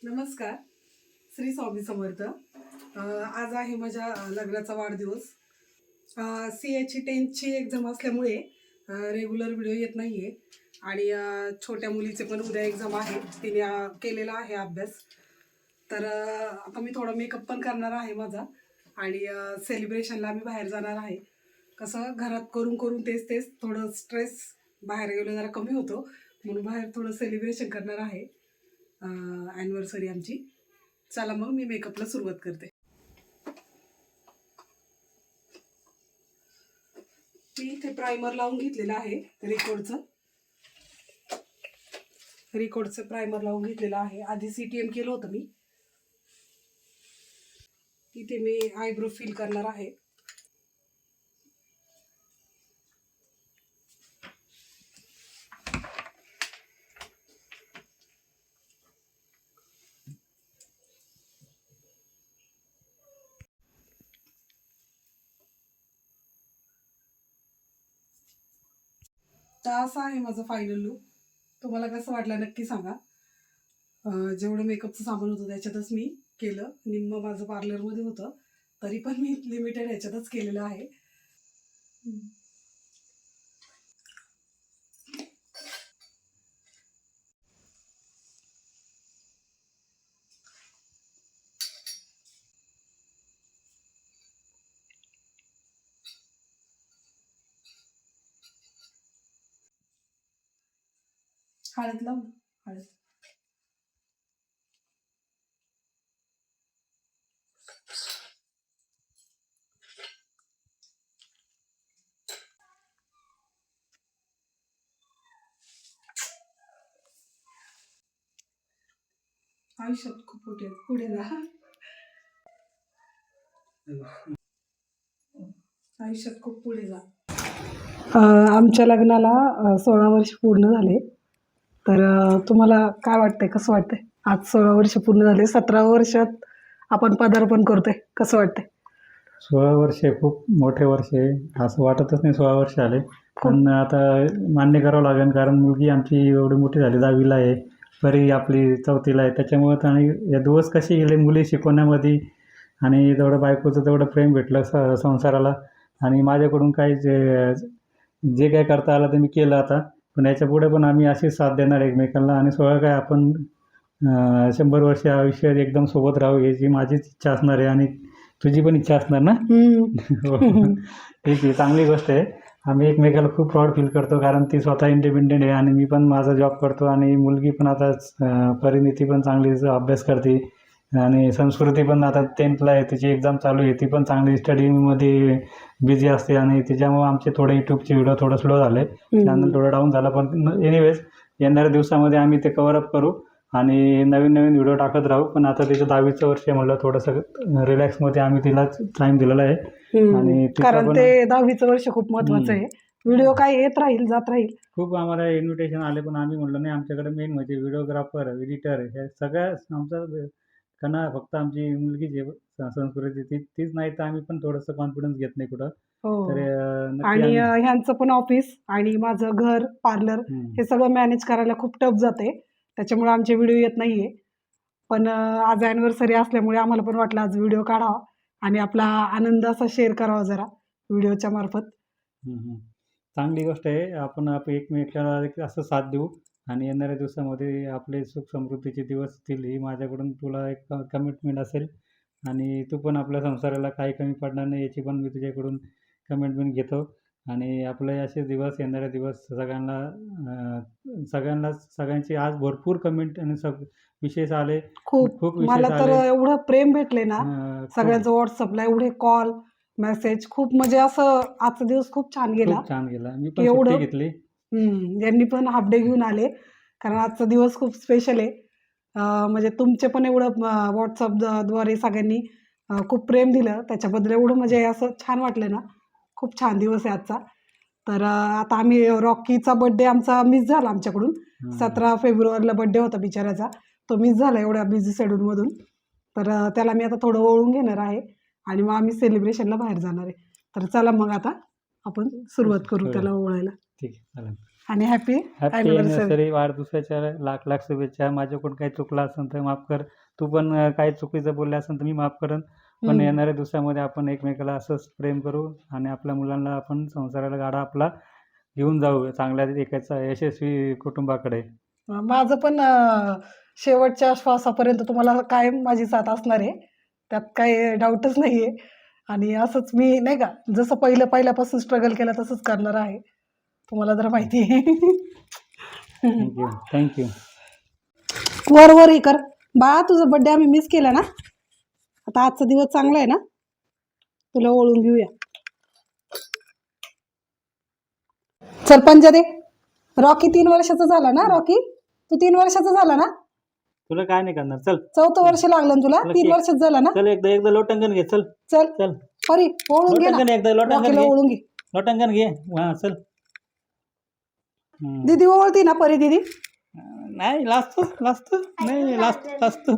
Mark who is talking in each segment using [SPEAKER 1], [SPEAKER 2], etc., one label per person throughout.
[SPEAKER 1] नमस्कार. श्री स्वामी समर्थ. आज आहे माझ्या लग्नाचा वाढदिवस. CAची 10ची एक्झाम असल्यामुळे रेग्युलर व्हिडिओ येत नाही आहे. आणि छोट्या मुलीचे पण उद्या एक्झाम आहे. तिने केलेला आहे अभ्यास. तर आता मी थोडा मेकअप पण करणार आहे माझा. आणि सेलिब्रेशनला मी बाहेर जाणार आहे. कसं घरात करून करून तेच तेच थोडं स्ट्रेस बाहेर गेलो जरा कमी होतो, म्हणून बाहेर थोडं सेलिब्रेशन करणार आहे ॲनिव्हर्सरी आमची. चला मग मी मेकअपला सुरुवात करते. मी इथे प्रायमर लावून घेतलेलं आहे. रिकॉर्डचं प्रायमर लावून घेतलेलं आहे. आधी CTM केलं होतं मी. इथे मी आयब्रो फिल करणार आहे. तर असं आहे माझं फायनल लुक. तुम्हाला कसं वाटलं नक्की सांगा. जेवढं मेकअपचं सामान होतं त्याच्यातच मी केलं. निम्म माझं पार्लरमध्ये होतं, तरी पण मी लिमिटेड ह्याच्यातच केलेलं आहे. हळद लावू. हळद आयुष्यात खूप पुढे जा. आयुष्यात खूप पुढे जा. आमच्या लग्नाला 16 वर्ष पूर्ण झाले. तर तुम्हाला काय वाटतंय, कसं वाटतंय? आज 16 वर्ष पूर्ण झाले. 17 वर्षात आपण पदार्पण करतोय, कसं वाटतंय?
[SPEAKER 2] 16 वर्षे खूप मोठे वर्ष आहे. असं वाटतच नाही 16 वर्ष आले. पण आता मान्य करावं लागेल, कारण मुलगी आमची एवढी मोठी झाली, 10वीला आहे. परी आपली 4थीला आहे. त्याच्यामुळं आणि हे दिवस कसे गेले मुली शिकवण्यामध्ये, आणि तेवढं बायकोचं तेवढं प्रेम भेटलं संसाराला. आणि माझ्याकडून काही जे काही करता आलं ते मी केलं आता. पण याच्यापुढे पण आम्ही अशीच साथ देणार एकमेकांना. आणि 16 काय आपण 100 वर्ष आयुष्यात एकदम सोबत राहू, याची माझीच इच्छा असणार आहे. आणि तुझी पण इच्छा असणार ना? हो. ठीक आहे, चांगली गोष्ट आहे. आम्ही एकमेकाला खूप प्राऊड फील करतो, कारण ती स्वतः इंडिपेंडेंट आहे आणि मी पण माझा जॉब करतो. आणि मुलगी पण आता परिणिती पण चांगली अभ्यास करते. आणि संस्कृती पण आता 10thला आहे, तिची एक्झाम चालू आहे. ती पण चांगली स्टडीमध्ये बिझी असते. आणि त्याच्यामुळं आमचे थोडे यूट्यूबचे व्हिडिओ थोडं स्लो झाले, चॅनल थोडं डाऊन झालं. पण एनिवेज येणाऱ्या दिवसामध्ये आम्ही ते कव्हर अप करू आणि नवीन नवीन व्हिडिओ टाकत राहू. पण आता तिचं 10वीचं वर्ष आहे म्हणलं, थोडंसं रिलॅक्समध्ये आम्ही तिला टाईम दिलेला आहे. आणि
[SPEAKER 1] कारण ते 10वीचं वर्ष खूप महत्वाचं आहे. व्हिडिओ काय येत राहील, जात राहील.
[SPEAKER 2] खूप आम्हाला इन्व्हिटेशन आले, पण आम्ही म्हणलं नाही, आमच्याकडे मेन म्हणजे व्हिडिओग्राफर, एडिटर, हे सगळ्या आमचं त्यांना फक्त आमची मुलगी जे संस्कृती तीच नाही, तर आम्ही पण थोडंसं कॉन्फिडन्स घेत नाही कुठं. तर नक्की
[SPEAKER 1] आणि ह्यांचं पण ऑफिस आणि माझं घर, पार्लर हे सगळं मॅनेज करायला खूप टफ जाते. त्याच्यामुळे आमचे व्हिडिओ येत नाहीये. पण आज ॲनिव्हर्सरी असल्यामुळे आम्हाला पण वाटलं आज व्हिडिओ काढावा आणि आपला आनंद असा शेअर करावा जरा व्हिडिओच्या मार्फत.
[SPEAKER 2] चांगली गोष्ट आहे. आपण एकमेकाला असं साथ देऊ. आणि येणाऱ्या दिवसामध्ये आपले सुख समृद्धीचे दिवस येतील, ही माझ्याकडून तुला एक कमिटमेंट असेल. आणि तू पण आपल्या संसाराला काही कमी पडणार नाही, याची पण मी तुझ्याकडून कमिटमेंट घेतो. आणि आपले असे दिवस, येणारे दिवस सगळ्यांची आज भरपूर कमेंट आणि विशेष आले.
[SPEAKER 1] खूप
[SPEAKER 2] विशेष
[SPEAKER 1] मला तर
[SPEAKER 2] आले.
[SPEAKER 1] एवढं प्रेम भेटले ना सगळ्यांचं.
[SPEAKER 2] खूप
[SPEAKER 1] व्हॉट्सअपला एवढे कॉल, मेसेज, खूप म्हणजे असं आजचा दिवस खूप छान गेला.
[SPEAKER 2] छान गेला. मी
[SPEAKER 1] की
[SPEAKER 2] पण सुट्टी
[SPEAKER 1] एवढं
[SPEAKER 2] घेतली.
[SPEAKER 1] यांनी पण हाफ डे घेऊन आले, कारण आजचा दिवस खूप स्पेशल आहे. म्हणजे तुमचे पण एवढं व्हॉट्सअपद्वारे सगळ्यांनी खूप प्रेम दिलं, त्याच्याबद्दल एवढं म्हणजे असं छान वाटलं ना. खूप छान दिवस आहे आजचा. तर आता आम्ही रॉकीचा बड्डे आमचा मिस झाला आमच्याकडून. 17 फेब्रुवारीला बड्डे होता बिचाऱ्याचा, तो मिस झाला एवढ्या बिझी शेड्यूलमधून. तर त्याला मी आता थोडं ओळून घेणार आहे आणि मग आम्ही सेलिब्रेशनला बाहेर जाणार आहे. तर चला मग आता आपण सुरुवात करू त्याला ओळायला.
[SPEAKER 2] ठीक आहे, चालेल.
[SPEAKER 1] आणि हॅपी
[SPEAKER 2] हॅपी
[SPEAKER 1] ॲनिव्हर्सरी.
[SPEAKER 2] अॅनिव्हर्सरी. वाढदिवसाच्या लाख लाख शुभेच्छा. माझ्याकडून काही चुकलं असेल तर माफ कर. तू पण काही चुकीचं बोलले असेल तर मी माफ करेन. पण येणाऱ्या दिवसामध्ये आपण एकमेकाला असंच प्रेम करू आणि आपल्या मुलांना आपण संसाराला गाडा आपला घेऊन जाऊ चांगल्या एकाचा यशस्वी कुटुंबाकडे.
[SPEAKER 1] माझं पण शेवटच्या श्वासापर्यंत तुम्हाला कायम माझी साथ असणार आहे, त्यात काही डाऊटच नाही आहे. आणि असंच मी नाही का जसं पहिल्यापासून स्ट्रगल केलं तसंच करणार आहे, तुम्हाला जर माहिती आहे.
[SPEAKER 2] थँक्यू.
[SPEAKER 1] वर हे कर बाळा, तुझा बड्डे आम्ही मिस केला ना. आता आजचा दिवस चांगला आहे ना, तुला ओळून घेऊया. चल पंजा दे. रॉकी 3 वर्षाचा झाला ना. रॉकी तू 3 वर्षाचा झाला ना.
[SPEAKER 2] तुला काय नाही करणार. चल
[SPEAKER 1] 4थं वर्ष लागलं ना तुला. 3 वर्षाचा झाला ना.
[SPEAKER 2] चल एकदा लोटंगण घे. चल
[SPEAKER 1] चल
[SPEAKER 2] चल
[SPEAKER 1] परी ओळून घे ना.
[SPEAKER 2] लोटंगण एकदा लोटंगण
[SPEAKER 1] रॉकीला
[SPEAKER 2] घे.
[SPEAKER 1] ओळून घे.
[SPEAKER 2] लोटंगण घे. हा चल.
[SPEAKER 1] दीदी ओळती ना परी दीदी.
[SPEAKER 2] नाही लाजतो नाही लाजतो.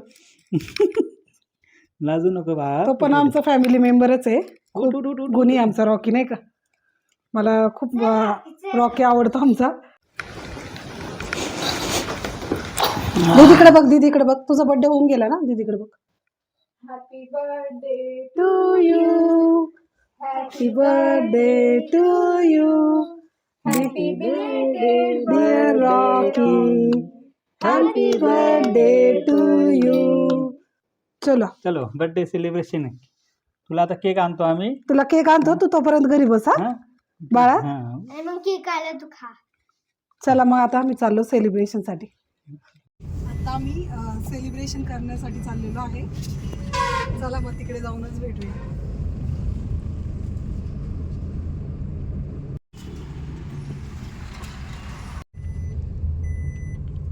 [SPEAKER 2] लाजू नको बा.
[SPEAKER 1] तो पण आमचा फॅमिली मेंबरच आहे. खूप गुणी आमचा रॉकी नाही का. मला खूप रॉकी आवडतो आमचा. दीदीकडे बघ तुझा बर्थडे होऊन गेला ना. दीदीकडे बघ. Happy birthday to you. Happy birthday to you. Happy birthday dear Rocky. Happy birthday to you. चलो
[SPEAKER 2] बर्थडे सेलिब्रेशन आहे. तुला आता केक आणतो आम्ही.
[SPEAKER 1] तुला केक आणतो. तू तोपर्यंत घरी बस हा बाळा.
[SPEAKER 3] केक आला तू खा.
[SPEAKER 1] चला मग आता आम्ही चाललो सेलिब्रेशनसाठी. आता आम्ही सेलिब्रेशन करण्यासाठी चाललेलो आहे. चला मग तिकडे जाऊनच भेटूया.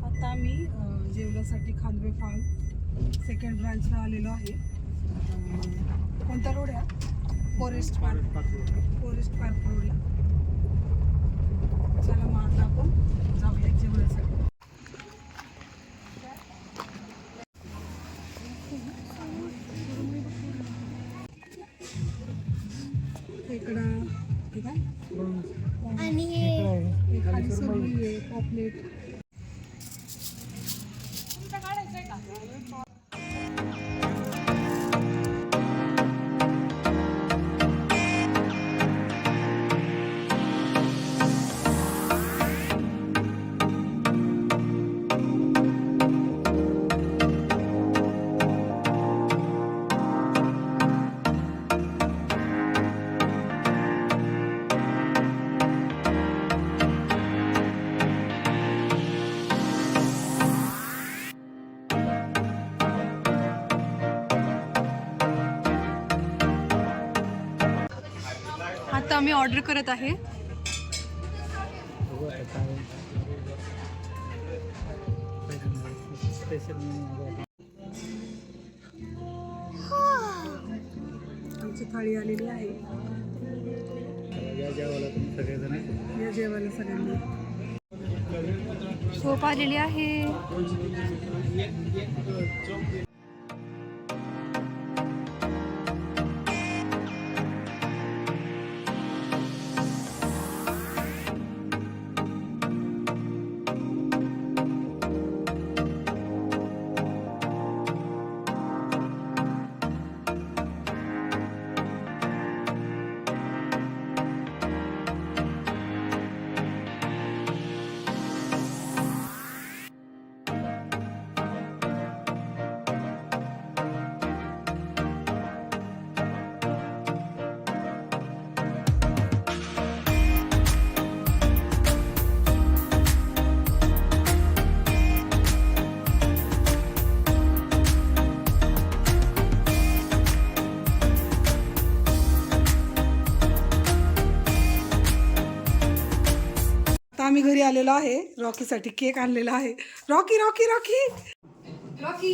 [SPEAKER 1] आता आम्ही जेवणासाठी खांदवे फार्म सेकंड ब्रांचला आलेलो आहे. कोणता रोड आहे. फॉरेस्ट पार्क रोडला. चला मग आता आपण जाऊया जेवणासाठी. इकडं
[SPEAKER 3] आणि
[SPEAKER 1] खाली सुरमई आहे, पॉपलेट. आता आम्ही ऑर्डर करत आहे. आमची थाळी आलेली आहे. या जेवायला सगळ्यांनी.
[SPEAKER 3] झोप आलेली आहे.
[SPEAKER 1] आम्ही घरी आलेलो आहे. रॉकीसाठी केक आणलेला आहे. Rocky Rocky Rocky Rocky